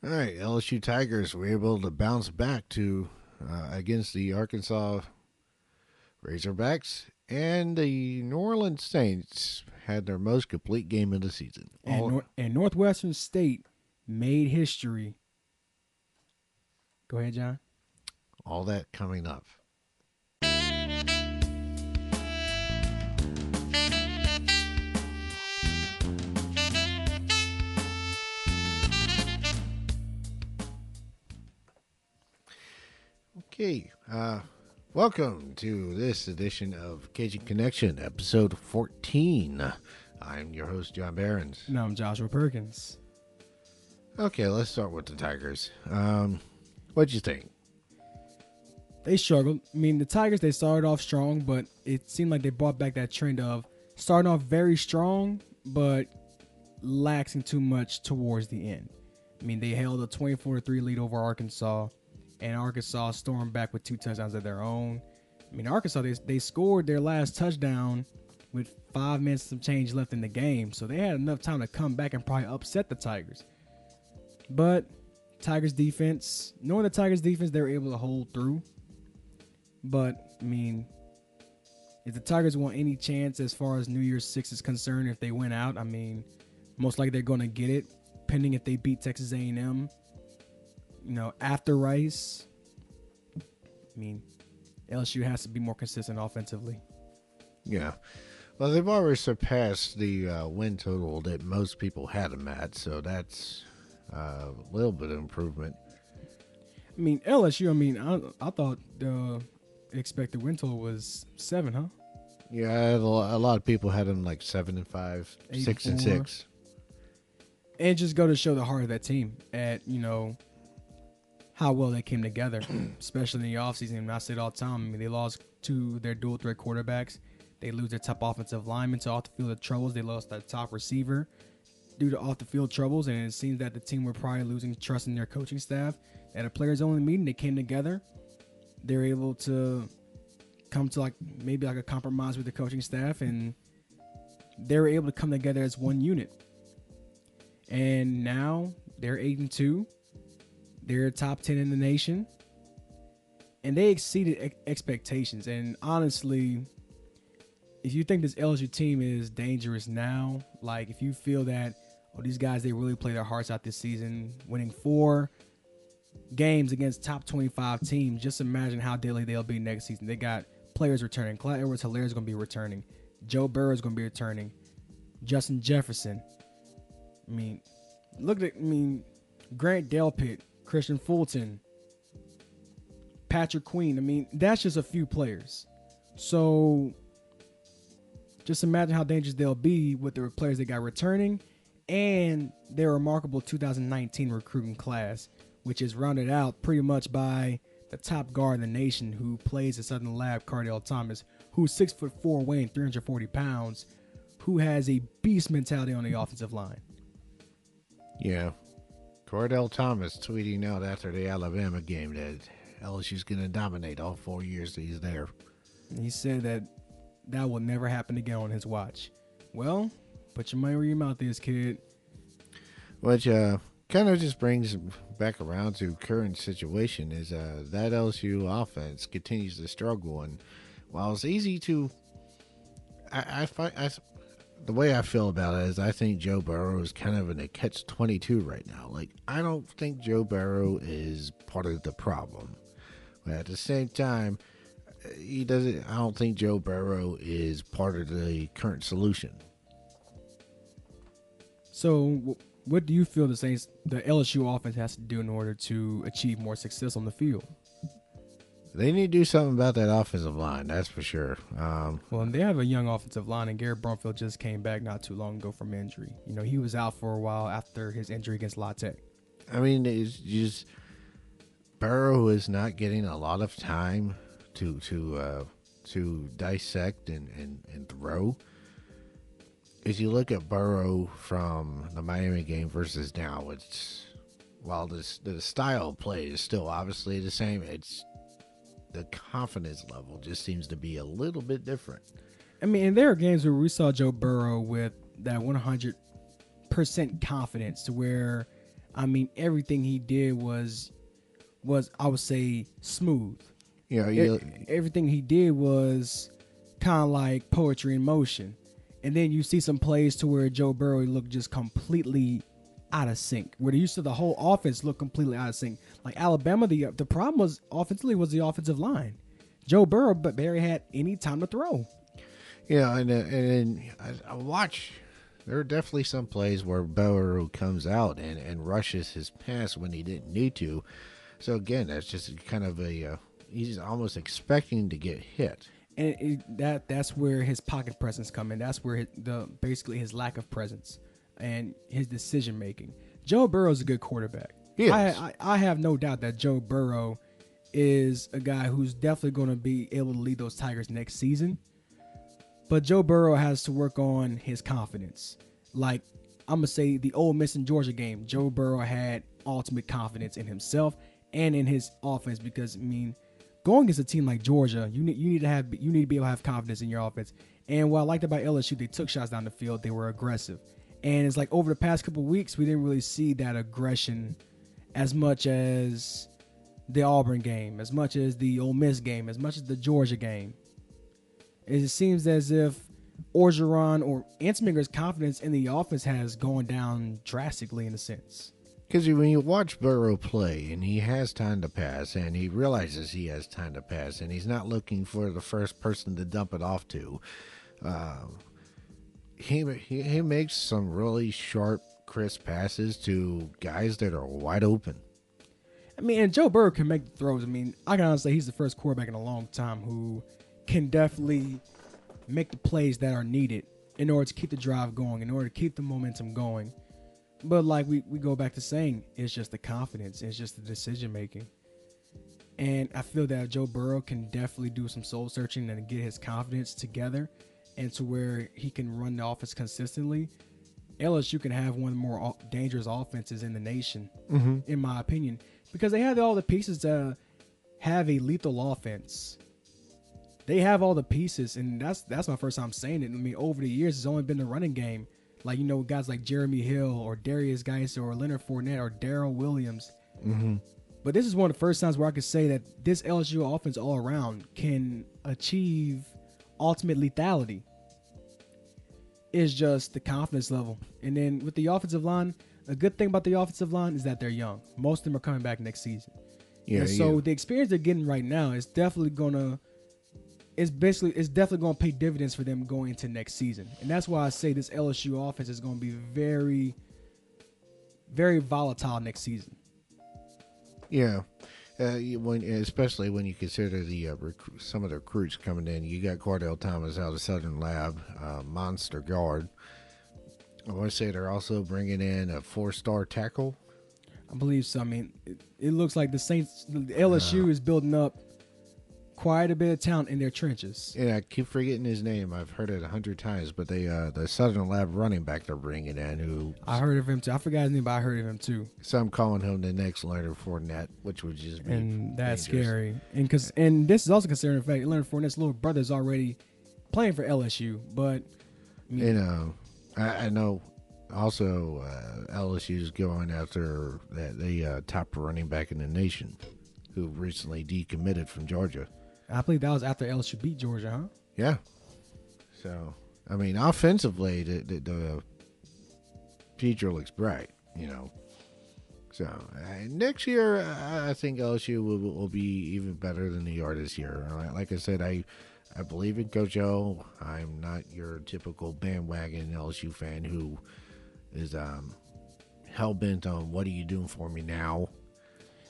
All right, LSU Tigers were able to bounce back to against the Arkansas Razorbacks, and the New Orleans Saints had their most complete game of the season. And Northwestern State made history. Go ahead, John. All that coming up. Okay, welcome to this edition of Cajun Connection, episode 14. I'm your host, John Behrens. No, I'm Joshua Perkins. Okay, let's start with the Tigers. What'd you think? They struggled. I mean, the Tigers, they started off strong, but it seemed like they brought back that trend of starting off very strong, but laxing too much towards the end. I mean, they held a 24-3 lead over Arkansas, and Arkansas stormed back with 2 touchdowns of their own. I mean, Arkansas, they scored their last touchdown with 5 minutes of change left in the game, so they had enough time to come back and probably upset the Tigers. But Tigers defense, knowing the Tigers defense, they were able to hold through. But, I mean, if the Tigers want any chance as far as New Year's 6 is concerned, if they win out, I mean, most likely they're going to get it, pending if they beat Texas A&M. After Rice, I mean, LSU has to be more consistent offensively. Yeah. Well, they've already surpassed the win total that most people had them at, so that's a little bit of improvement. I mean, LSU, I thought the expected win total was 7, huh? Yeah, a lot of people had them like 7-5, 6-6. And just go to show the heart of that team at, how well they came together, especially in the offseason. And I say it all the time. I mean, they lost 2 their dual threat quarterbacks. They lose their top offensive lineman to off the field troubles. They lost their top receiver due to off the field troubles. And it seems that the team were probably losing trust in their coaching staff. At a players only meeting, they came together. They were able to come to maybe a compromise with the coaching staff, and they were able to come together as one unit. And now they're 8-2. They're top 10 in the nation, and they exceeded expectations. And honestly, if you think this LSU team is dangerous now, like if you feel that, these guys, they really play their hearts out this season, winning 4 games against top 25 teams, just imagine how deadly they'll be next season. They got players returning. Clyde Edwards-Helaire is going to be returning. Joe Burrow is going to be returning. Justin Jefferson. Grant Delpit, Christian Fulton, Patrick Queen. That's just a few players. So just imagine how dangerous they'll be with the players they got returning and their remarkable 2019 recruiting class, which is rounded out pretty much by the top guard in the nation who plays at Southern Lab, Cardell Thomas, who's 6'4", weighing 340 pounds, who has a beast mentality on the offensive line. Yeah. Cordell Thomas tweeting out after the Alabama game that LSU's going to dominate all 4 years that he's there. He said that will never happen again on his watch. Well, put your money where your mouth is, kid. Which kind of just brings back around to current situation is that LSU offense continues to struggle. And while it's easy to... the way I feel about it is I think Joe Burrow is kind of in a catch-22 right now. Like, I don't think Joe Burrow is part of the problem. But at the same time, I don't think Joe Burrow is part of the current solution. So, what do you feel the LSU offense has to do in order to achieve more success on the field? They need to do something about that offensive line, that's for sure. Well, they have a young offensive line, and Garrett Brumfield just came back not too long ago from injury. He was out for a while after his injury against La Tech. It's just Burrow is not getting a lot of time to dissect and throw. As you look at Burrow from the Miami game versus now, while the style of play is still obviously the same, the confidence level just seems to be a little bit different. And there are games where we saw Joe Burrow with that 100% confidence to where I mean, everything he did was I would say smooth. Everything he did was kind of like poetry in motion. And then you see some plays to where Joe Burrow looked just completely out of sync. Where they used to the whole offense look completely out of sync. Like Alabama, the problem was offensively was the offensive line. Joe Burrow but barely had any time to throw. Yeah, and I watch. There are definitely some plays where Burrow comes out and rushes his pass when he didn't need to. So again, that's just kind of he's almost expecting to get hit. And that's where his pocket presence come in. That's where basically his lack of presence and his decision making. Joe Burrow is a good quarterback. Yes. I have no doubt that Joe Burrow is a guy who's definitely going to be able to lead those Tigers next season. But Joe Burrow has to work on his confidence. Like, I'm going to say the Ole Miss and Georgia game, Joe Burrow had ultimate confidence in himself and in his offense because, I mean, going against a team like Georgia, you need to be able to have confidence in your offense. And what I liked about LSU, they took shots down the field. They were aggressive. And it's like over the past couple of weeks, we didn't really see that aggression as much as the Auburn game, as much as the Ole Miss game, as much as the Georgia game. It seems as if Orgeron or Ansminger's confidence in the offense has gone down drastically in a sense. Because when you watch Burrow play and he has time to pass and he realizes he has time to pass and he's not looking for the first person to dump it off to, he makes some really sharp, crisp passes to guys that are wide open. I mean, and Joe Burrow can make the throws. I mean, I can honestly say he's the first quarterback in a long time who can definitely make the plays that are needed in order to keep the drive going, in order to keep the momentum going. But like we go back to saying, it's just the confidence. It's just the decision making. And I feel that Joe Burrow can definitely do some soul searching and get his confidence together and to where he can run the offense consistently. LSU can have one of the more dangerous offenses in the nation, in my opinion, because they have all the pieces to have a lethal offense. They have all the pieces, and that's my first time saying it. I mean, over the years, it's only been the running game. Like, you know, guys like Jeremy Hill or Darius Geis or Leonard Fournette or Darrell Williams. But this is one of the first times where I could say that this LSU offense all around can achieve ultimate lethality. It's just the confidence level. And then with the offensive line, a good thing about the offensive line is that they're young. Most of them are coming back next season. Yeah. So the experience they're getting right now is definitely gonna pay dividends for them going into next season. And that's why I say this LSU offense is going to be very, very volatile next season. Yeah. Especially when you consider the some of the recruits coming in. You got Cordell Thomas out of Southern Lab, monster guard. I want to say they're also bringing in a 4-star tackle. I believe so. I mean, it looks like the LSU is building up quite a bit of talent in their trenches. Yeah, I keep forgetting his name. I've heard it 100 times, but the Southern Lab running back they're bringing in, who I heard of him too. I forgot his name, but I heard of him too. So I'm calling him the next Leonard Fournette, which would just be and that's dangerous. Scary. And this is also considering the fact Leonard Fournette's little brother is already playing for LSU. But I know. Also, LSU is going after the top running back in the nation, who recently decommitted from Georgia. I believe that was after LSU beat Georgia, huh? Yeah. So, I mean, offensively, the future looks bright, you know. So, next year, I think LSU will be even better than they are this year. Like I said, I believe in Coach O. I'm not your typical bandwagon LSU fan who is hell-bent on what are you doing for me now.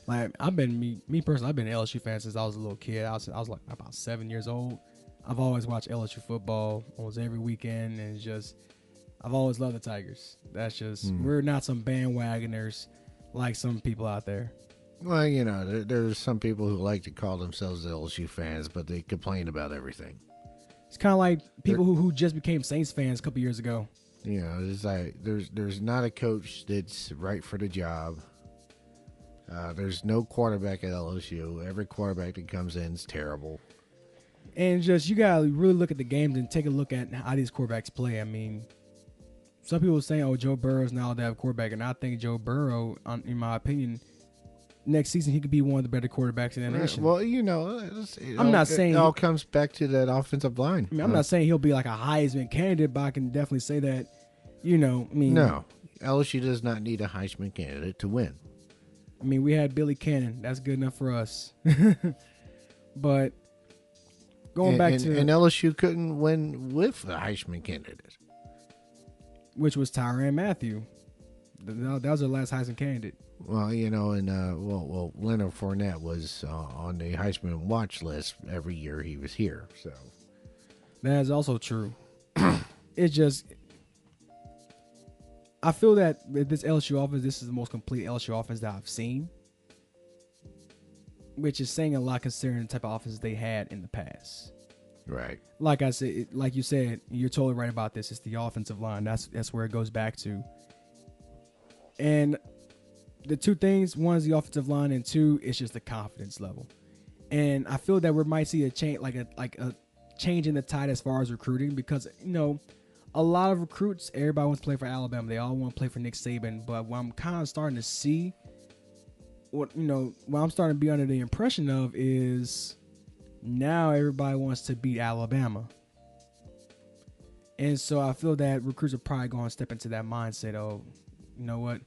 Like, I've been me personally, I've been an LSU fan since I was a little kid. I was like about 7 years old. I've always watched LSU football almost every weekend, and it's just I've always loved the Tigers. That's just we're not some bandwagoners like some people out there. Well, you know, there's some people who like to call themselves LSU fans, but they complain about everything. It's kind of like people who just became Saints fans a couple years ago. You know, it's like there's not a coach that's right for the job. There's no quarterback at LSU. Every quarterback that comes in is terrible. And just you gotta really look at the games and take a look at how these quarterbacks play. I mean, some people are saying, "Oh, Joe Burrow's now the quarterback," and I think Joe Burrow, in my opinion, next season he could be one of the better quarterbacks in the nation. Well, I'm not saying it all comes back to that offensive line. I mean, I'm not saying he'll be like a Heisman candidate, but I can definitely say that, no, LSU does not need a Heisman candidate to win. I mean, we had Billy Cannon. That's good enough for us. But going back to... And LSU couldn't win with the Heisman candidate. Which was Tyrann Mathieu. That was our last Heisman candidate. Well, Leonard Fournette was on the Heisman watch list every year he was here. So that is also true. It's just... I feel that with this LSU offense, this is the most complete LSU offense that I've seen, which is saying a lot considering the type of offenses they had in the past. Right. Like I said, like you said, you're totally right about this. It's the offensive line. That's where it goes back to. And the two things: one is the offensive line, and two, it's just the confidence level. And I feel that we might see a change, like a change in the tide as far as recruiting, because a lot of recruits, everybody wants to play for Alabama. They all want to play for Nick Saban. But what I'm kind of starting to see, what I'm starting to be under the impression of is now everybody wants to beat Alabama. And so I feel that recruits are probably going to step into that mindset of, you know what,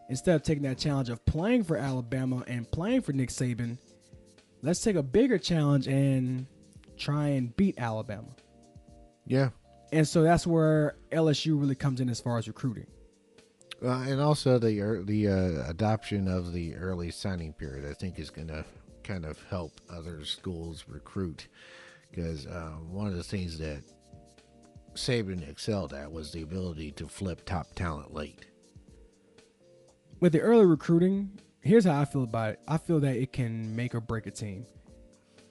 instead of taking that challenge of playing for Alabama and playing for Nick Saban, let's take a bigger challenge and try and beat Alabama. Yeah. And so that's where LSU really comes in as far as recruiting. And also the adoption of the early signing period, I think, is going to kind of help other schools recruit, because one of the things that Saban excelled at was the ability to flip top talent late. With the early recruiting, here's how I feel about it. I feel that it can make or break a team.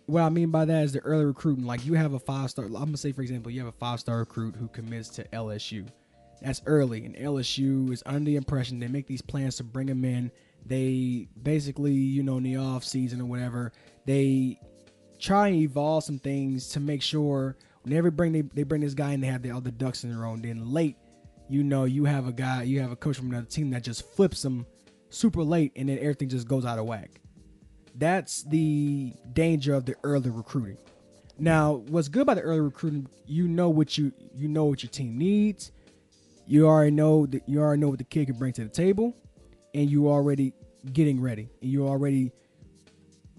What I mean by that is the early recruiting. Like, you have a 5-star. I'm going to say, for example, you have a 5-star recruit who commits to LSU. That's early. And LSU is under the impression they make these plans to bring him in. They basically, in the off season or whatever, they try and evolve some things to make sure whenever they bring this guy in, they have all the ducks in a row. And then late, you have a coach from another team that just flips them super late, and then everything just goes out of whack. That's the danger of the early recruiting. Now, what's good about the early recruiting, you know what your team needs. You already know what the kid can bring to the table, and you already getting ready. And you're already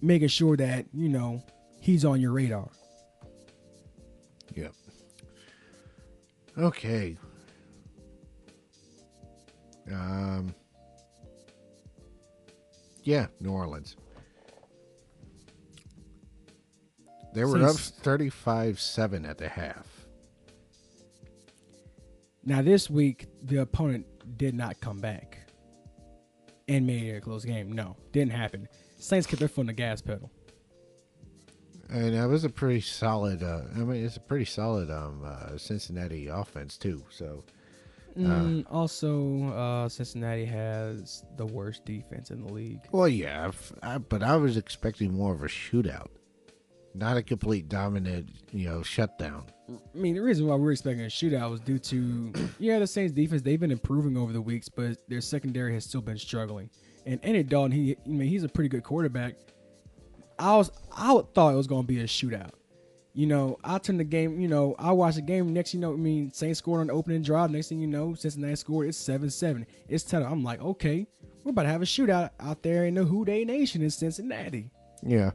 making sure that, he's on your radar. Yep. Okay. Yeah, New Orleans. They were up 35-7 at the half. Now, this week, the opponent did not come back and made it a close game. No, didn't happen. Saints kept their foot on the gas pedal. And it was a pretty solid. It's a pretty solid Cincinnati offense too. So, also, Cincinnati has the worst defense in the league. Well, yeah, but I was expecting more of a shootout, not a complete dominant, shutdown. I mean, the reason why we're expecting a shootout was due to, the Saints defense. They've been improving over the weeks, but their secondary has still been struggling. And Andy Dalton, he's a pretty good quarterback. I thought it was going to be a shootout. I turned the game, I watched the game. Next, Saints scored on the opening drive. Next thing you know, Cincinnati scored. It's 7-7. It's tough. I'm like, okay, we're about to have a shootout out there in the Who Dey Nation in Cincinnati. Yeah.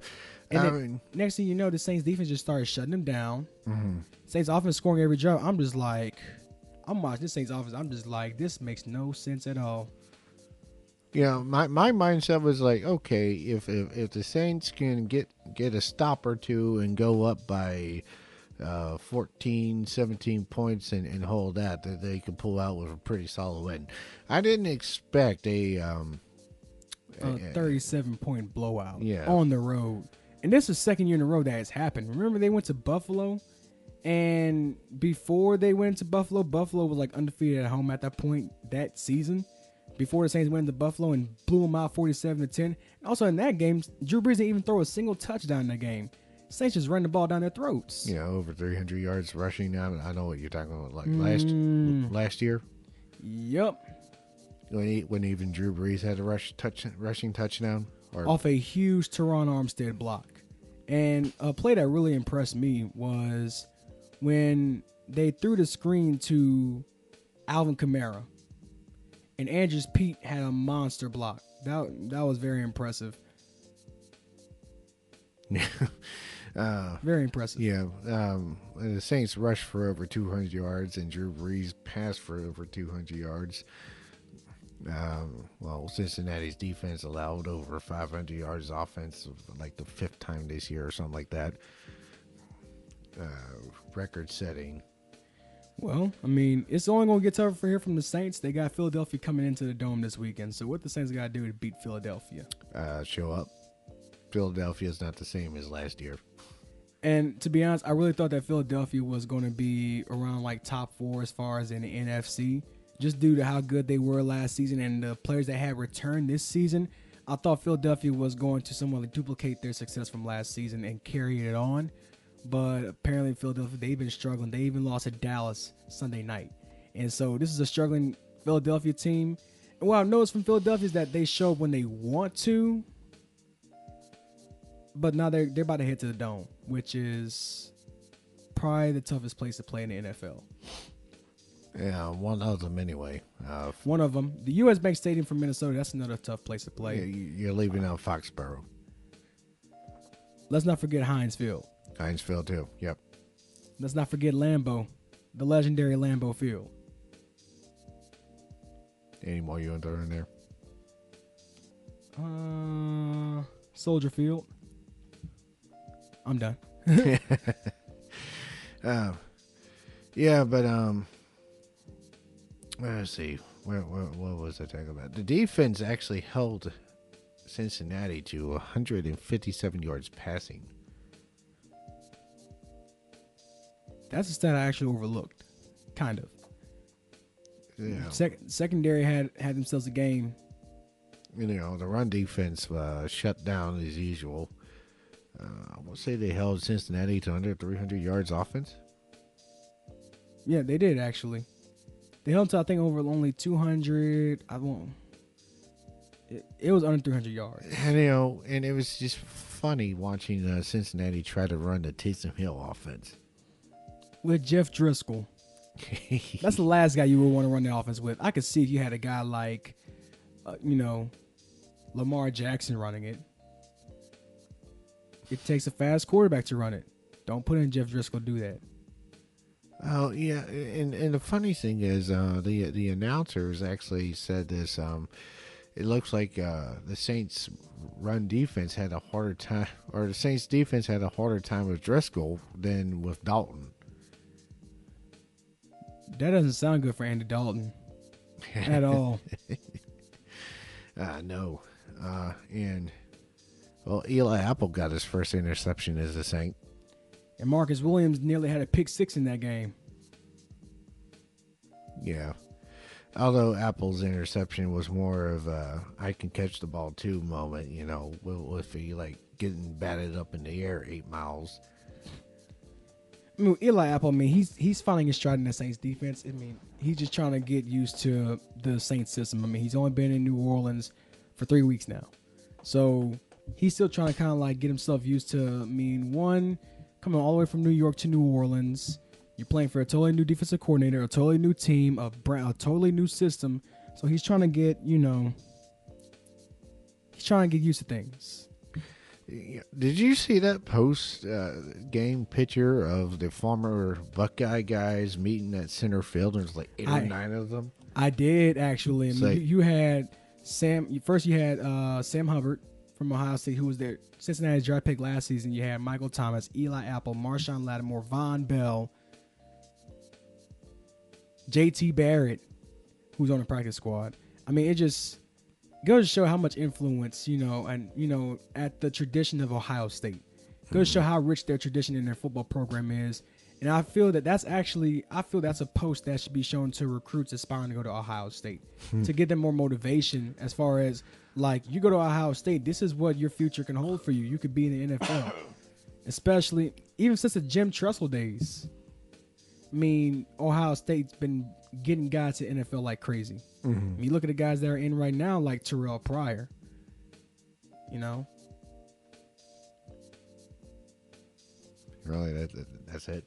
And next thing you know, the Saints defense just started shutting them down. Mm-hmm. Saints offense scoring every drive. I'm watching this Saints offense. I'm just like, this makes no sense at all. My mindset was like, okay, if the Saints can get a stop or two and go up by 14, 17 points and hold that they could pull out with a pretty solid win. I didn't expect a 37-point blowout on the road. And this is the second year in a row that has happened. Remember, they went to Buffalo, and before they went to Buffalo was like undefeated at home at that point that season. Before the Saints went to Buffalo and blew them out 47-10. And also in that game, Drew Brees didn't even throw a single touchdown in that game. Saints just ran the ball down their throats. Over 300 yards rushing. I know what you're talking about. Like last year. Yep. When even Drew Brees had a rushing touchdown. Off a huge Teron Armstead block. And a play that really impressed me was when they threw the screen to Alvin Kamara. And Andrews Pete had a monster block. That was very impressive. Very impressive. Yeah. The Saints rushed for over 200 yards, and Drew Brees passed for over 200 yards. Cincinnati's defense allowed over 500 yards offense, like the 5th time this year or something like that. Record-setting. Well, I mean, it's only going to get tougher for here from the Saints. They got Philadelphia coming into the Dome this weekend. So what the Saints got to do to beat Philadelphia? Show up. Philadelphia is not the same as last year. And to be honest, I really thought that Philadelphia was going to be around like top 4 as far as in the NFC, just due to how good they were last season and the players that had returned this season. I thought Philadelphia was going to somewhat duplicate their success from last season and carry it on. But apparently Philadelphia, they've been struggling. They even lost to Dallas Sunday night. And so this is a struggling Philadelphia team. And what I've noticed from Philadelphia is that they show when they want to, but now they're about to head to the Dome, which is probably the toughest place to play in the NFL. Yeah, one of them anyway. One of them, the U.S. Bank Stadium from Minnesota, that's another tough place to play. You're leaving out Foxborough. Let's not forget Heinz Field. Heinz Field, too. Yep. Let's not forget Lambeau, the legendary Lambeau Field. Any more you want to throw in there? Soldier Field. I'm done. Yeah, but let's see. What was I talking about? The defense actually held Cincinnati to 157 yards passing. That's a stat I actually overlooked, kind of. Yeah. Secondary had themselves a game. The run defense shut down as usual. I will say they held Cincinnati to under 300 yards offense. Yeah, they did actually. They held to I think over only 200. It was under 300 yards. And it was just funny watching Cincinnati try to run the Taysom Hill offense with Jeff Driscoll. That's the last guy you would want to run the offense with. I could see if you had a guy like, Lamar Jackson running it. It takes a fast quarterback to run it. Don't put in Jeff Driscoll to do that. Oh, yeah. And the funny thing is the announcers actually said this. It looks like the Saints' run defense had a harder time, or the Saints' defense had a harder time with Driscoll than with Dalton. That doesn't sound good for Andy Dalton at all. No. Eli Apple got his first interception as a Saint. And Marcus Williams nearly had a pick 6 in that game. Yeah. Although Apple's interception was more of a I can catch the ball too moment, with he getting batted up in the air 8 miles. I mean, Eli Apple, he's finding his stride in the Saints defense. He's just trying to get used to the Saints system. He's only been in New Orleans for 3 weeks now. So he's still trying to kind of get himself used to, coming all the way from New York to New Orleans. You're playing for a totally new defensive coordinator, a totally new team, a totally new system. So he's trying to get, he's trying to get used to things. Did you see that post-game picture of the former Buckeye guys meeting at center field? There's 8 or 9 of them. I did, actually. You had Sam. First, you had Sam Hubbard from Ohio State, who was their Cincinnati draft pick last season. You had Michael Thomas, Eli Apple, Marshawn Lattimore, Von Bell, J.T. Barrett, who's on the practice squad. It just goes to show how much influence, at the tradition of Ohio State. Goes to show how rich their tradition in their football program is. And I feel that's a post that should be shown to recruits aspiring to go to Ohio State to get them more motivation as far as, you go to Ohio State, this is what your future can hold for you. You could be in the NFL, especially even since the Jim Tressel days. I mean, Ohio State's been getting guys to NFL like crazy. Mm-hmm. I mean, you look at the guys that are in right now, like Terrell Pryor. You know, Really, that's it.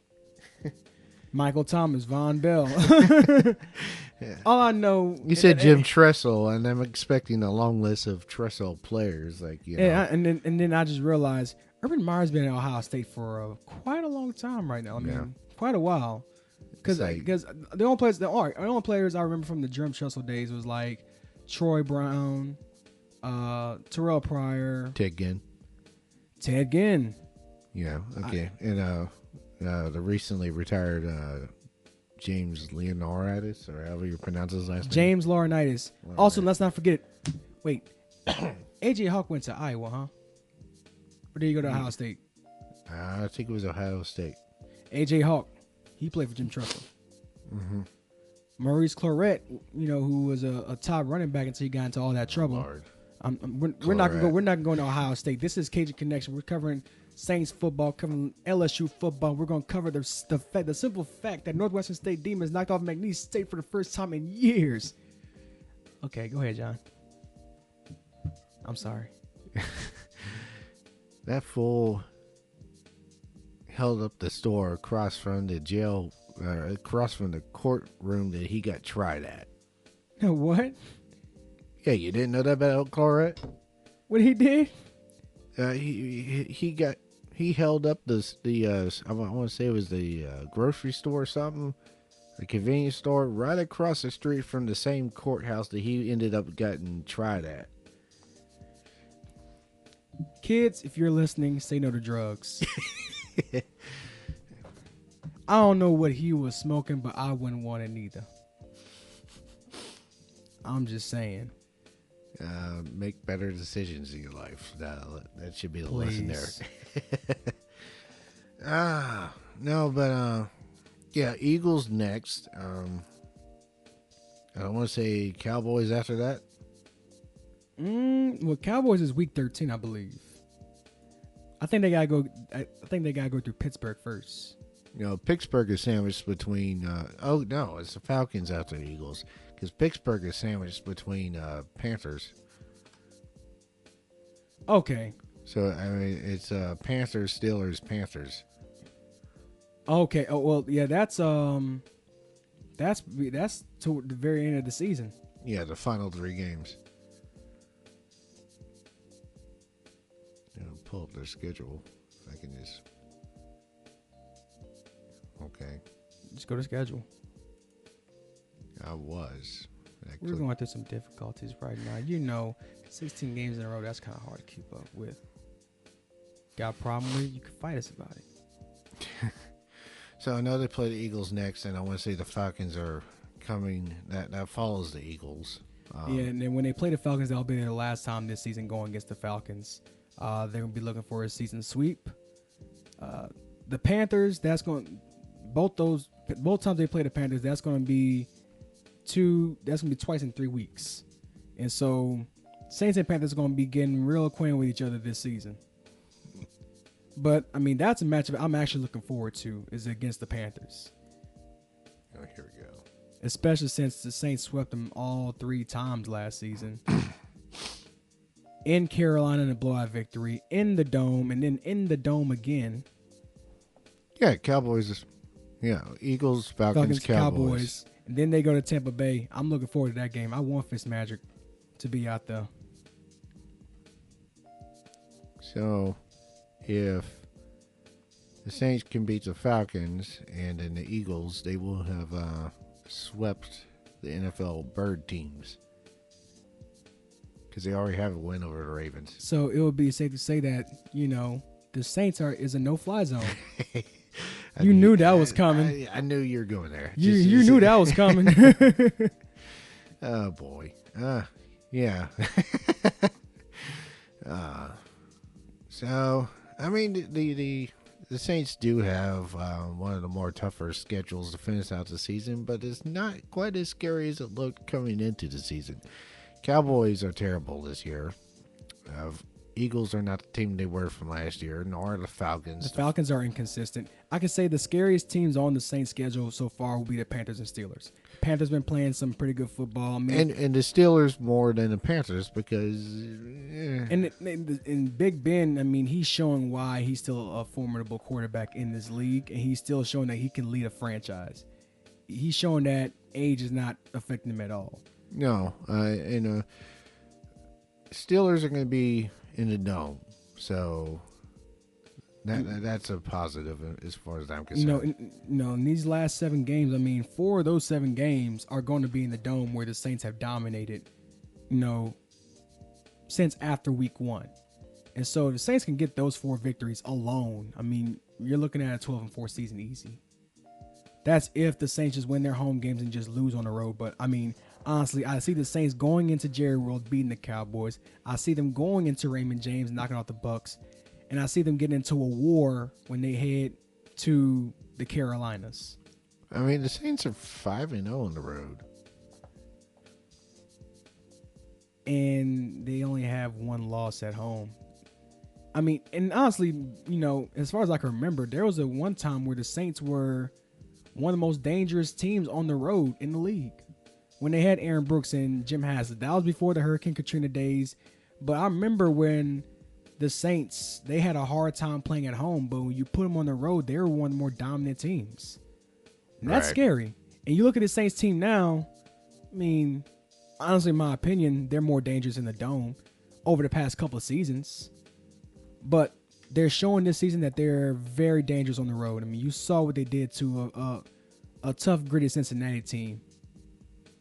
Michael Thomas, Von Bell. Yeah. All I know. You said Jim Tressel, and I'm expecting a long list of Tressel players, like you know. Yeah, and then I just realized Urban Meyer's been at Ohio State for quite a long time right now. I mean, quite a while. Because the only players I remember from the Jim Tressel days was like Troy Brown, Terrell Pryor, Ted Ginn. Yeah. Okay. And the recently retired James Leonidas, or however you pronounce his last name. James Laurinaitis. Also, let's not forget. Wait, AJ Hawk went to Iowa, huh? Or did he go to Ohio State? I think it was Ohio State. AJ Hawk, he played for Jim Tressel. Mm-hmm. Maurice Claret, who was a top running back until he got into all that trouble. Lord. We're not gonna go to Ohio State. This is Cajun Connection. We're covering Saints football, covering LSU football. We're gonna cover the simple fact that Northwestern State Demons knocked off McNeese State for the first time in years. Okay, go ahead, John. I'm sorry. That fool held up the store across from the jail, across from the courtroom that he got tried at. What? Yeah, you didn't know that about Claret? What he did? He held up I want to say it was the grocery store or something, the convenience store, right across the street from the same courthouse that he ended up getting tried at. Kids, if you're listening, say no to drugs. I don't know what he was smoking, but I wouldn't want it neither. I'm just saying. Make better decisions in your life. That should be the lesson there. No, but yeah, Eagles next. I don't want to say Cowboys after that. Well, Cowboys is week 13, I believe. I think they gotta go through Pittsburgh first. Pittsburgh is sandwiched between. It's the Falcons after the Eagles, because Pittsburgh is sandwiched between Panthers. Okay. So I mean, it's Panthers, Steelers, Panthers. Okay. Oh well, yeah. That's to the very end of the season. Yeah, the final 3 games. Pull up their schedule. If I can just. Okay. Just go to schedule. I was. We're going through some difficulties right now. 16 games in a row, that's kind of hard to keep up with. Got a problem with it? You can fight us about it. So I know they play the Eagles next, and I want to say the Falcons are coming. That follows the Eagles. Yeah, and then when they play the Falcons, that'll be their last time this season going against the Falcons. They're going to be looking for a season sweep. The Panthers, both times they play the Panthers, that's going to be twice in 3 weeks. And so Saints and Panthers are going to be getting real acquainted with each other this season. But, I mean, that's a matchup I'm actually looking forward to, is against the Panthers. Oh, here we go. Especially since the Saints swept them all 3 times last season. In Carolina in a blowout victory, in the Dome, and then in the Dome again. Yeah, Cowboys. Eagles, Falcons, Cowboys. And then they go to Tampa Bay. I'm looking forward to that game. I want Fitzmagic to be out there. So, if the Saints can beat the Falcons and then the Eagles, they will have swept the NFL bird teams. Because they already have a win over the Ravens. So it would be safe to say that, the Saints is a no-fly zone. You knew that was coming. I knew you were going there. You knew that was coming. Oh, boy. Yeah. So, I mean, the Saints do have one of the more tougher schedules to finish out the season, but it's not quite as scary as it looked coming into the season. Cowboys are terrible this year. Eagles are not the team they were from last year, nor the Falcons. The Falcons are inconsistent. I could say the scariest teams on the Saints schedule so far will be the Panthers and Steelers. Panthers been playing some pretty good football. I mean, and the Steelers more than the Panthers because and Big Ben, I mean, he's showing why he's still a formidable quarterback in this league, and he's still showing that he can lead a franchise. He's showing that age is not affecting him at all. No, Steelers are going to be in the dome, so that's a positive as far as I'm concerned. In these last 7 games, I mean, 4 of those 7 games are going to be in the dome where the Saints have dominated, since after week 1. And so the Saints can get those 4 victories alone. I mean, you're looking at a 12-4 season easy. That's if the Saints just win their home games and just lose on the road. But, I mean, honestly, I see the Saints going into Jerry World beating the Cowboys. I see them going into Raymond James knocking out the Bucks. And I see them getting into a war when they head to the Carolinas. I mean, the Saints are 5-0 on the road. And they only have 1 loss at home. I mean, and honestly, as far as I can remember, there was one time where the Saints were one of the most dangerous teams on the road in the league when they had Aaron Brooks and Jim Haslett. That was before the Hurricane Katrina days. But I remember when the Saints, they had a hard time playing at home, but when you put them on the road, they were one of the more dominant teams. And that's scary. And you look at the Saints team now, I mean, honestly, in my opinion, they're more dangerous in the dome over the past couple of seasons. But they're showing this season that they're very dangerous on the road. I mean, you saw what they did to a tough, gritty Cincinnati team.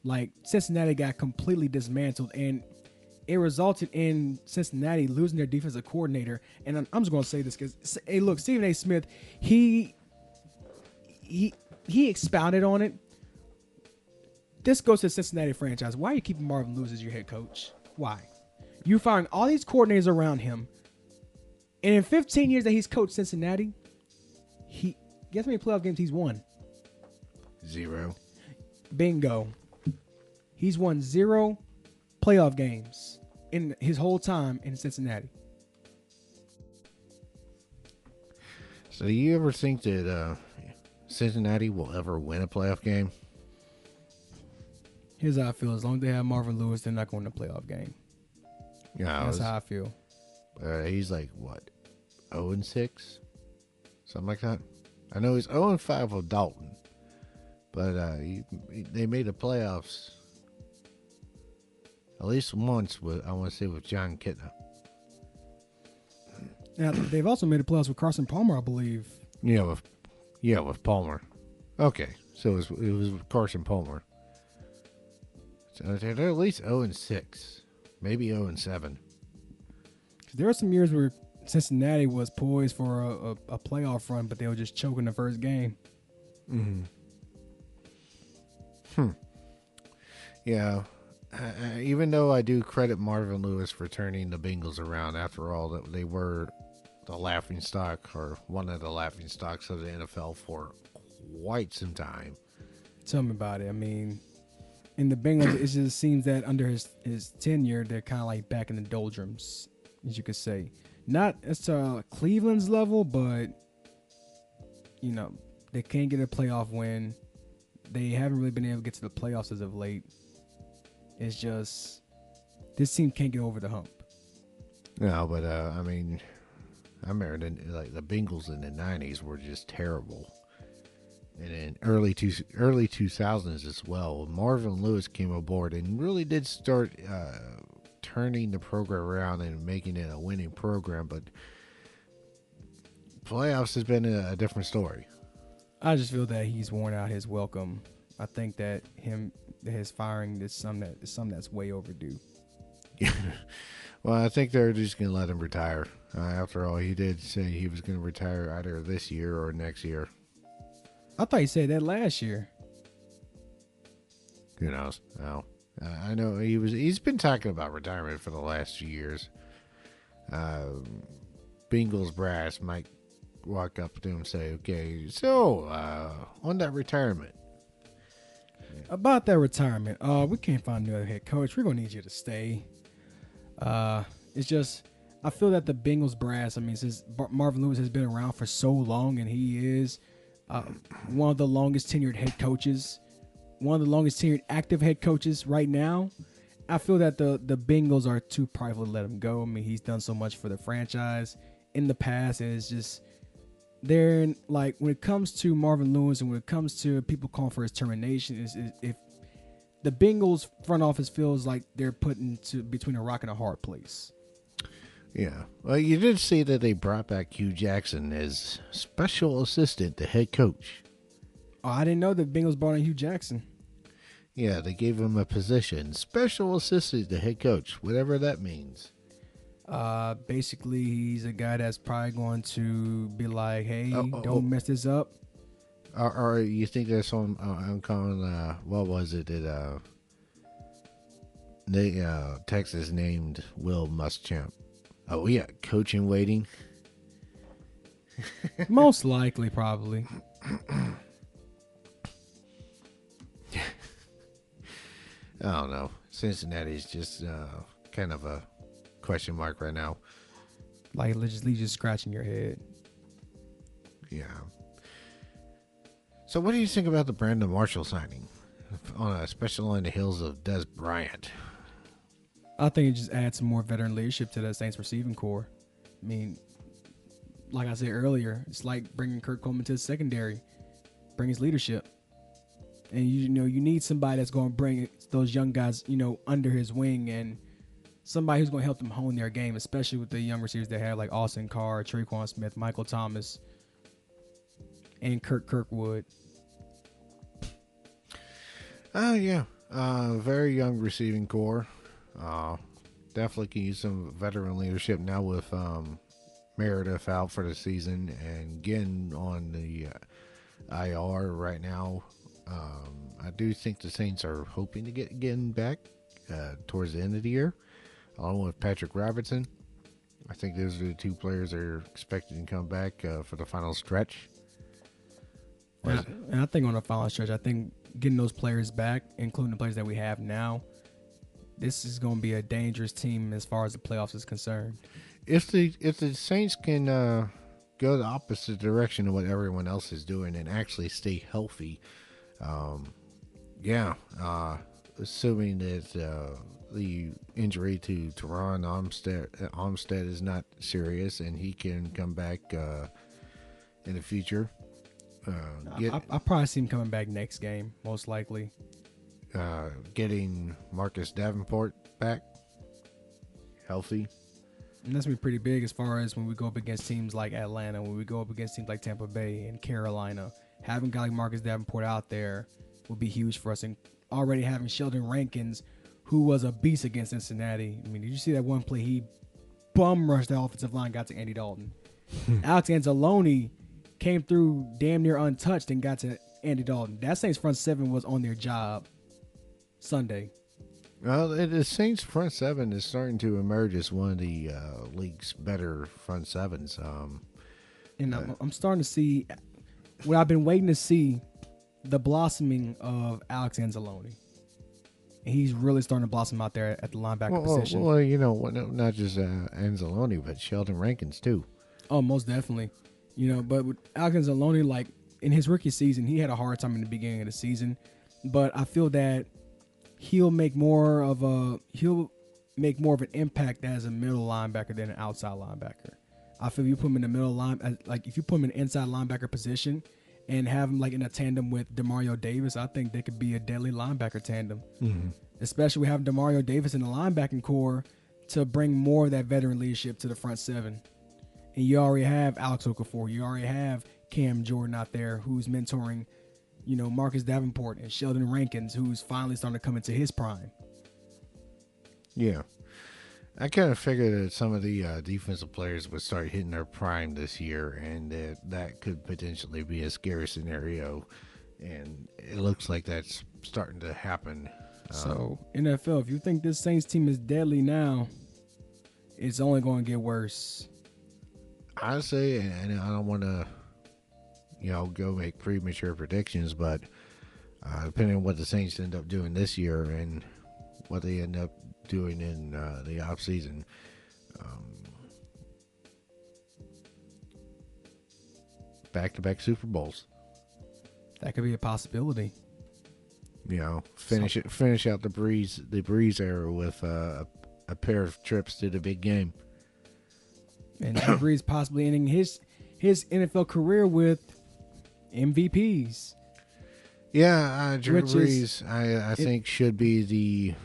Like, Cincinnati got completely dismantled, and it resulted in Cincinnati losing their defensive coordinator. And I'm just going to say this because, hey, look, Stephen A. Smith, he expounded on it. This goes to the Cincinnati franchise. Why are you keeping Marvin Lewis as your head coach? Why? You find all these coordinators around him, and in 15 years that he's coached Cincinnati, guess how many playoff games he's won? 0. Bingo. He's won 0 playoff games in his whole time in Cincinnati. So do you ever think that Cincinnati will ever win a playoff game? Here's how I feel. As long as they have Marvin Lewis, they're not going to a playoff game. Yeah, that's how I feel. He's like, what, 0-6? Something like that? I know he's 0-5 with Dalton. But they made the playoffs at least once with, I want to say, with John Kitna. Now, they've also made the playoffs with Carson Palmer, I believe. Yeah, with Palmer. Okay, so it was with Carson Palmer. So they're at least 0-6, maybe 0-7. There were some years where Cincinnati was poised for a playoff run, but they were just choking the first game. Mm-hmm. Yeah. Even though I do credit Marvin Lewis for turning the Bengals around, after all, that they were the laughing stock or one of the laughing stocks of the NFL for quite some time. Tell me about it. I mean, in the Bengals, it just seems that under his tenure, they're kind of like back in the doldrums, as you could say. Not as to Cleveland's level, but, they can't get a playoff win. They haven't really been able to get to the playoffs as of late. It's just, this team can't get over the hump. No, but, I mean, I remember the Bengals in the 90s were just terrible. And in early 2000s as well, Marvin Lewis came aboard and really did start turning the program around and making it a winning program. But playoffs has been a different story. I just feel that he's worn out his welcome. I think that his firing is something that's way overdue. Well, I think they're just going to let him retire. After all, he did say he was going to retire either this year or next year. I thought he said that last year. Who knows? No. I know he's been talking about retirement for the last few years. Bengals brass might walk up to him and say, okay, so on that retirement. About that retirement, we can't find another head coach. We're going to need you to stay. It's just, I feel that the Bengals brass, I mean, since Marvin Lewis has been around for so long, and he is one of the longest tenured head coaches, one of the longest tenured active head coaches right now, I feel that the Bengals are too prideful to let him go. I mean, he's done so much for the franchise in the past, and it's just they're like when it comes to Marvin Lewis and when it comes to people calling for his termination, is if the Bengals front office feels like they're put into between a rock and a hard place. Yeah. Well, you did see that they brought back Hugh Jackson as special assistant to head coach. Oh, I didn't know the Bengals brought in Hugh Jackson. Yeah, they gave him a position, special assistant to head coach, whatever that means. Basically, he's a guy that's probably going to be like, hey, don't mess this up. Or you think there's some, I'm calling, what was it that Texas named Will Muschamp? Oh, yeah, coach in waiting. Most likely, probably. I don't know. Cincinnati's just kind of a question mark right now. Like, literally just scratching your head. Yeah. So what do you think about the Brandon Marshall signing? Especially on the heels of Des Bryant. I think it just adds some more veteran leadership to the Saints receiving core. I mean, like I said earlier, it's like bringing Kurt Coleman to the secondary. Bring his leadership. And, you need somebody that's going to bring those young guys, under his wing, and somebody who's going to help them hone their game, especially with the young receivers they have like Austin Carr, Tre'Quan Smith, Michael Thomas, and Kirkwood. Yeah. Very young receiving core. Definitely can use some veteran leadership now with Meredith out for the season and Ginn on the IR right now. I do think the Saints are hoping to get Ginn back towards the end of the year, along with Patrick Robertson. I think those are the two players that are expected to come back for the final stretch. And I think on the final stretch, I think getting those players back, including the players that we have now, this is going to be a dangerous team as far as the playoffs is concerned. If the Saints can go the opposite direction of what everyone else is doing and actually stay healthy, assuming that the injury to Teron Armstead is not serious and he can come back in the future. I'll probably see him coming back next game, most likely. Getting Marcus Davenport back healthy. And that's going to be pretty big as far as when we go up against teams like Atlanta, when we go up against teams like Tampa Bay and Carolina. Having a guy like Marcus Davenport out there will be huge for us. And already having Sheldon Rankins, who was a beast against Cincinnati. I mean, did you see that one play? He bum rushed the offensive line, got to Andy Dalton. Alex Anzalone came through damn near untouched and got to Andy Dalton. That Saints front seven was on their job Sunday. Well, the Saints front seven is starting to emerge as one of the league's better front sevens. And I'm starting to see what I've been waiting to see, the blossoming of Alex Anzalone. And he's really starting to blossom out there at the linebacker position. Well, not just Anzalone, but Sheldon Rankins too. Oh, most definitely. But with Alex Anzalone, like in his rookie season, he had a hard time in the beginning of the season. But I feel that he'll make more of an impact as a middle linebacker than an outside linebacker. I feel if you put him in the middle if you put him in an inside linebacker position and have him like in a tandem with Demario Davis, I think they could be a deadly linebacker tandem. Mm-hmm. Especially with having Demario Davis in the linebacking core to bring more of that veteran leadership to the front seven. And you already have Alex Okafor. You already have Cam Jordan out there who's mentoring, Marcus Davenport and Sheldon Rankins, who's finally starting to come into his prime. Yeah. I kind of figured that some of the defensive players would start hitting their prime this year, and that could potentially be a scary scenario. And it looks like that's starting to happen. So, NFL, if you think this Saints team is deadly now, it's only going to get worse. Honestly, and I don't want to, go make premature predictions, but depending on what the Saints end up doing this year and what they end up doing in the off season, back-to-back Super Bowls. That could be a possibility. Finish out the Breeze era with a pair of trips to the big game. And Drew Brees possibly ending his NFL career with MVPs. Yeah, Drew Brees, I think should be the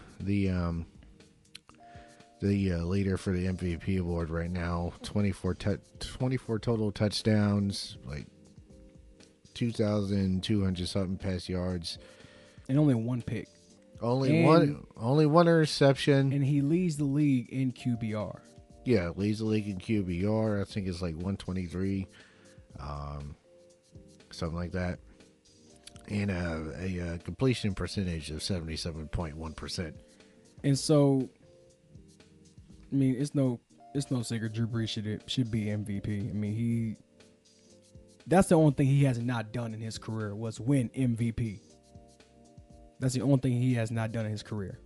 leader for the MVP award right now. 24 total touchdowns, like 2,200 something pass yards, and only one pick. Only one interception. And he leads the league in QBR. Yeah, leads the league in QBR. I think it's like 123, something like that. And a completion percentage of 77.1%. And so, I mean, it's no secret Drew Brees should be MVP. I mean, that's the only thing he has not done in his career was win MVP. That's the only thing he has not done in his career.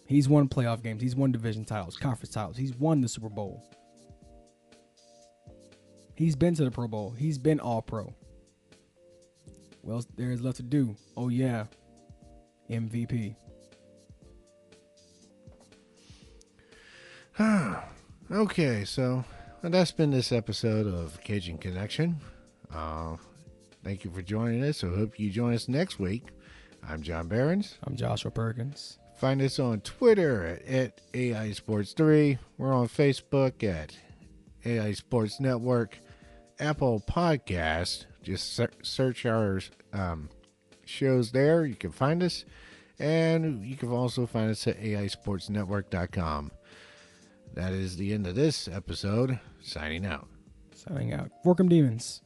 He's won playoff games. He's won division titles, conference titles. He's won the Super Bowl. He's been to the Pro Bowl. He's been All-Pro. What else there is left to do? Oh, yeah. MVP. Okay, so that's been this episode of Cajun Connection. Thank you for joining us. I hope you join us next week. I'm John Behrens. I'm Joshua Perkins. Find us on Twitter at AI Sports 3. We're on Facebook at AI Sports Network. Apple Podcast. Just search our shows there. You can find us. And you can also find us at aisportsnetwork.com. That is the end of this episode. Signing out. Fork 'em Demons.